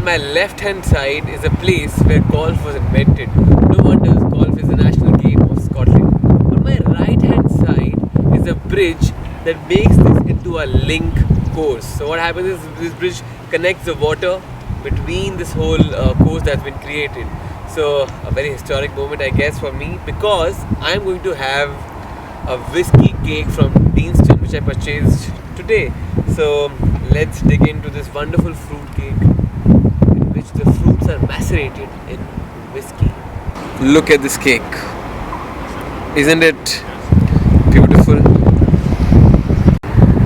on my left hand side is a place where golf was invented. No wonder golf is the national game of Scotland. On my right hand side is a bridge that makes this into a link course. So what happens is this bridge connects the water between this whole course that's been created. So a very historic moment, I guess, for me, because I'm going to have a whiskey cake from Deanston which I purchased today. So let's dig into this wonderful fruit cake in which the fruits are macerated in whiskey. Look at this cake. Isn't it beautiful?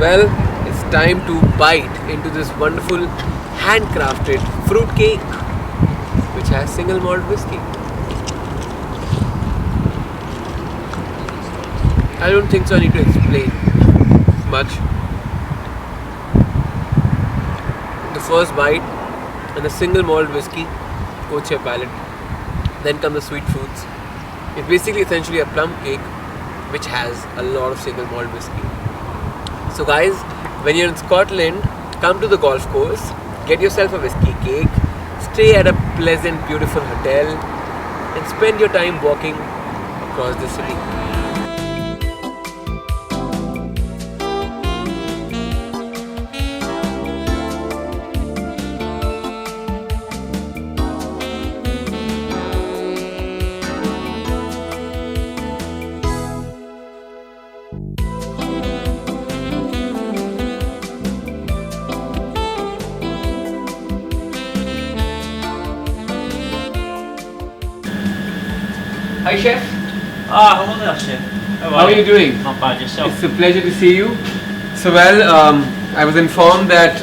Well, it's time to bite into this wonderful handcrafted fruit cake which has single malt whiskey. I don't think so I need to explain much. The first bite and the single malt whiskey coats your palate. Then come the sweet fruits. It's basically essentially a plum cake which has a lot of single malt whiskey. So guys, when you're in Scotland, come to the golf course, get yourself a whiskey cake, stay at a pleasant, beautiful hotel and spend your time walking across the city. Hi Chef. Hello there, Chef. How are you doing? Not bad, yourself? It's a pleasure to see you. So I was informed that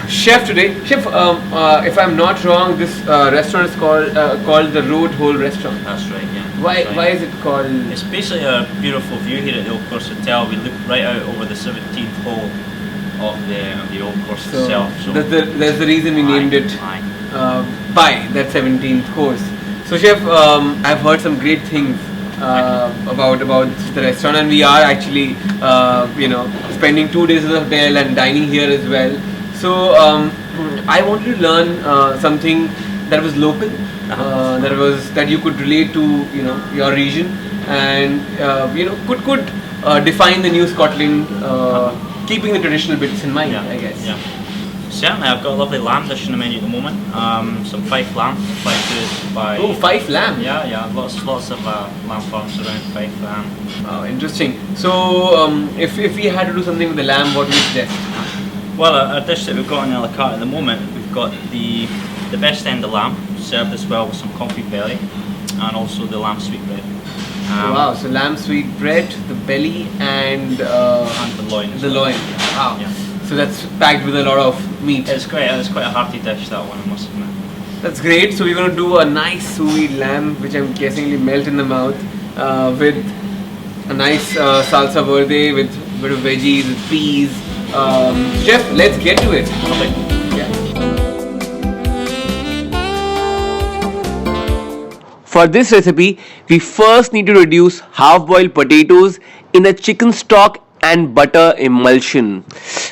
Chef today, Chef, if I'm not wrong, this restaurant is called the Road Hole Restaurant. That's right, yeah. Why is it called? It's basically a beautiful view here at the Old Course Hotel. We look right out over the 17th hole of the Old Course itself. So that's the reason we named it by that 17th course. So Chef, I've heard some great things about the restaurant, and we are actually spending 2 days at the hotel and dining here as well. So I wanted to learn something that was local, that you could relate to your region, and could define the new Scotland, keeping the traditional bits in mind, I guess. Yeah. Certainly, I've got a lovely lamb dish in the menu at the moment. Some Fife lamb. Fife by. Oh, Fife lamb. Yeah. Lots of lamb farms around Fife. Oh, interesting. So, if we had to do something with the lamb, what would you suggest? Well, a dish that we've got in a la carte at the moment, we've got the best end of lamb served as well with some confit belly, and also the lamb sweetbread. Wow! So lamb sweetbread, the belly, and the loin. The loin. Wow. Yeah. So that's packed with a lot of meat. It's quite a hearty dish, that one, I must admit. That's great. So we're going to do a nice sweet lamb, which I'm guessing will melt in the mouth, with a nice salsa verde with a bit of veggies, with peas. Chef, let's get to it. Okay. Yeah. For this recipe, we first need to reduce half-boiled potatoes in a chicken stock and butter emulsion.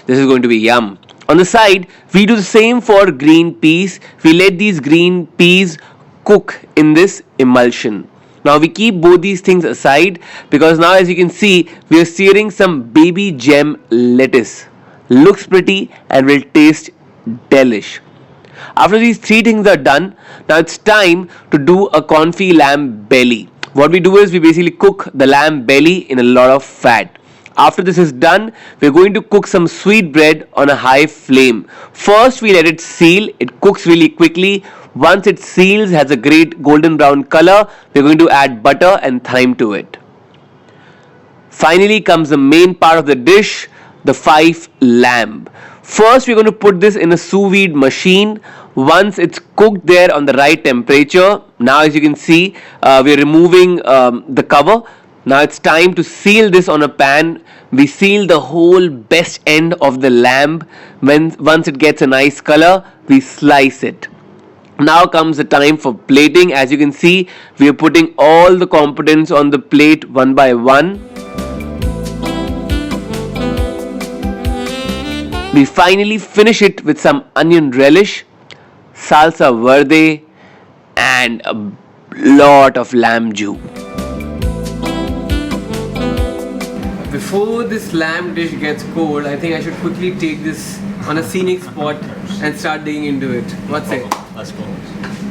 This is going to be yum. On the side, we do the same for green peas. We let these green peas cook in this emulsion. Now we keep both these things aside because now, as you can see, we are searing some baby gem lettuce. Looks pretty and will taste delish. After these three things are done, now it's time to do a confit lamb belly. What we do is we basically cook the lamb belly in a lot of fat. After this is done, we're going to cook some sweet bread on a high flame. First, we let it seal. It cooks really quickly. Once it seals, has a great golden brown color, we're going to add butter and thyme to it. Finally comes the main part of the dish, the Fife lamb. First, we're going to put this in a sous vide machine. Once it's cooked there on the right temperature, now as you can see, we're removing the cover. Now it's time to seal this on a pan. We seal the whole best end of the lamb. Once it gets a nice color, we slice it. Now comes the time for plating. As you can see, we are putting all the components on the plate one by one. We finally finish it with some onion relish. salsa verde, and a lot of lamb juice. Before this lamb dish gets cold, I think I should quickly take this on a scenic spot and start digging into it. What's it? Let's go.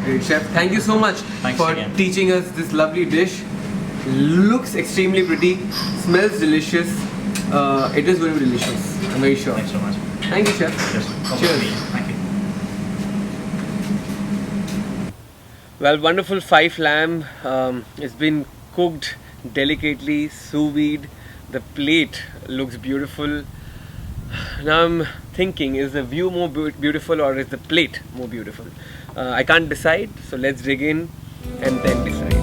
Great, chef. Thank you so much Thanks for again. teaching us this lovely dish. Looks extremely pretty, smells delicious. It is going to be delicious, I'm very sure. Thanks so much. Thank you, chef. Cheers. Thank you. Well, wonderful Fife lamb. It's been cooked delicately, sous vide. The plate looks beautiful. Now I'm thinking, is the view more beautiful or is the plate more beautiful? I can't decide, so let's dig in and then decide.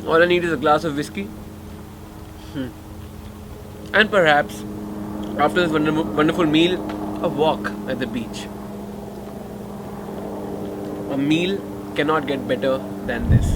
All I need is a glass of whiskey. And perhaps, after this wonderful meal, a walk at the beach. A meal cannot get better than this.